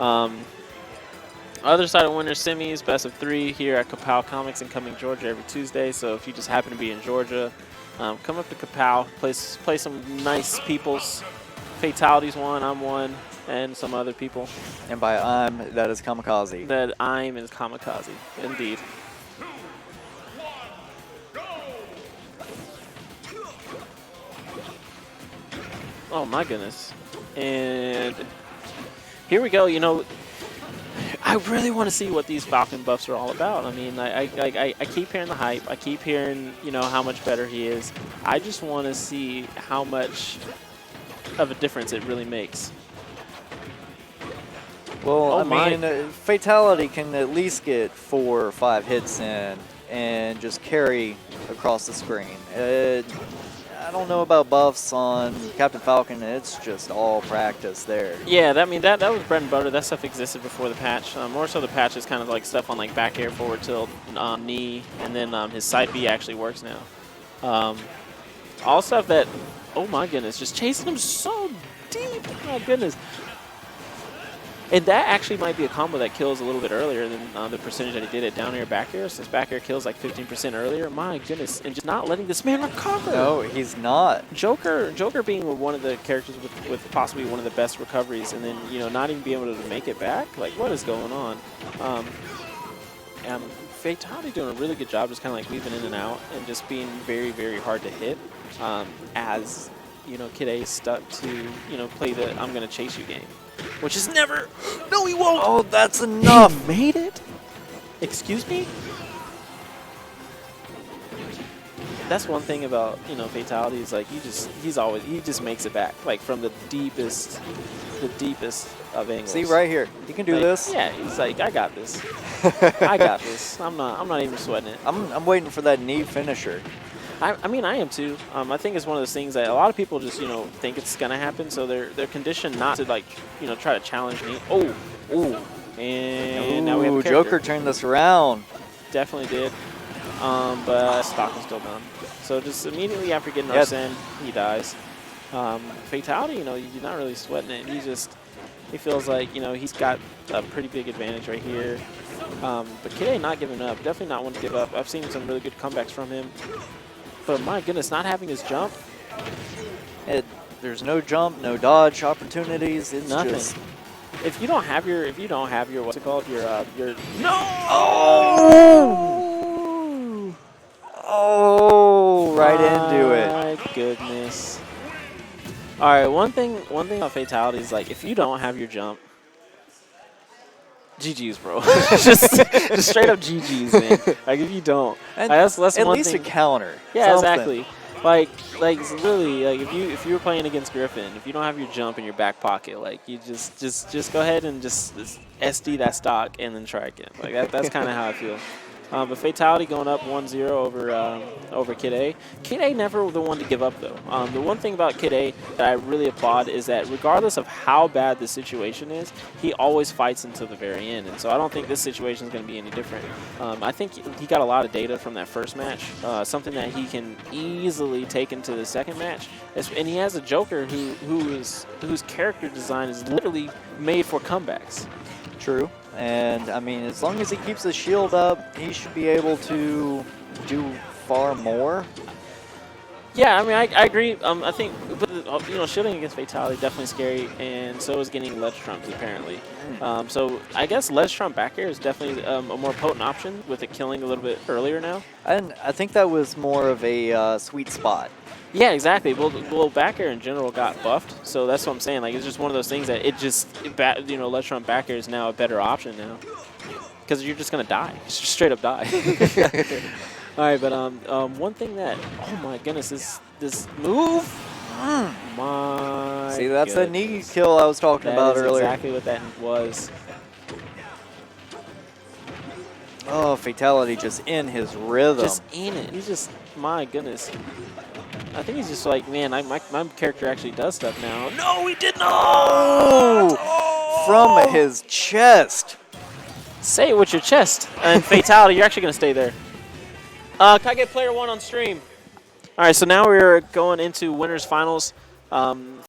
Other side of Winter Semis, best of 3 here at Kapow Comics in Cumming, Georgia every Tuesday. So if you just happen to be in Georgia, come up to Kapow, play some nice peoples. Fatality's one, I'm one, and some other people. And by that is Kamikaze. That I'm is Kamikaze, indeed. Oh my goodness. And here we go, you know, I really want to see what these Falcon buffs are all about. I mean, I keep hearing the hype. I keep hearing, you know, how much better he is. I just want to see how much of a difference it really makes. Well, I mean, Fatality can at least get 4 or 5 hits in and just carry across the screen. I don't know about buffs on Captain Falcon. It's just all practice there. Yeah, I mean, that was bread and butter. That stuff existed before the patch. More so the patch is kind of like stuff on like back air, forward tilt, knee, and then his side B actually works now. All stuff that, oh my goodness, just chasing him so deep. Oh my goodness. And that actually might be a combo that kills a little bit earlier than the percentage that he did it down air, back air. Since back air kills like 15% earlier, my goodness, and just not letting this man recover. No, he's not. Joker being one of the characters with possibly one of the best recoveries, and then, you know, not even being able to make it back. Like, what is going on? And Fatality doing a really good job, just kind of like weaving in and out, and just being very, very hard to hit. As you know, Kid A is stuck to, you know, play the I'm gonna chase you game. Which is never. No, he won't. Oh, that's enough. He made it. Excuse me. That's one thing about, you know, Fatality is like he just makes it back, like from the deepest of angles. See right here, he can do like, this. Yeah, he's like, I got this. I got this. I'm not even sweating it. I'm waiting for that knee finisher. I mean, I am too. I think it's one of those things that a lot of people just, you know, think it's gonna happen, so they're conditioned not to, like, you know, try to challenge me. And now we have a character. Joker turned this around. Definitely did. But stock is still done. So just immediately after getting Arsene, he dies. Fatality, you know, you're not really sweating it. He feels like, you know, he's got a pretty big advantage right here. But Kid A not giving up. Definitely not one to give up. I've seen some really good comebacks from him. But my goodness, not having his jump. There's no jump, no dodge opportunities. It's nothing. Just if you don't have your what's it called, your no. Oh, right into it. My goodness. All right, one thing about Fatality is, like, if you don't have your jump, GG's, bro. just straight up GG's, man. Like, if you don't, that's at one least thing. a counter. Yeah, something. exactly. Like it's literally, like, if you were playing against Griffin, if you don't have your jump in your back pocket, like, you just go ahead and just SD that stock and then try again. Like that's kind of how I feel. But Fatality going up 1-0 over Kid A. Kid A never the one to give up, though. The one thing about Kid A that I really applaud is that regardless of how bad the situation is, he always fights until the very end. And so I don't think this situation is going to be any different. I think he got a lot of data from that first match, something that he can easily take into the second match. And he has a Joker whose character design is literally made for comebacks. True. And, I mean, as long as he keeps the shield up, he should be able to do far more. Yeah, I mean, I agree. I think, you know, shielding against Fatality is definitely scary, and so is getting ledge trumps, apparently. So I guess ledge trump back air is definitely a more potent option with it killing a little bit earlier now. And I think that was more of a sweet spot. Yeah, exactly. Well, back air in general got buffed, so that's what I'm saying. Like, it's just one of those things that you know, ledge trump back air is now a better option now, because you're just gonna die, just straight up die. All right, but one thing that, oh my goodness, this move. My See, that's goodness. that knee kill I was talking about earlier. Exactly what that was. Oh, Fatality just in his rhythm. Just in it. He's just, my goodness. I think he's just like, man, my character actually does stuff now. No, he did not! Oh! From his chest. Say it with your chest. And Fatality, you're actually going to stay there. Can I get player 1 on stream? All right, so now we're going into winners finals.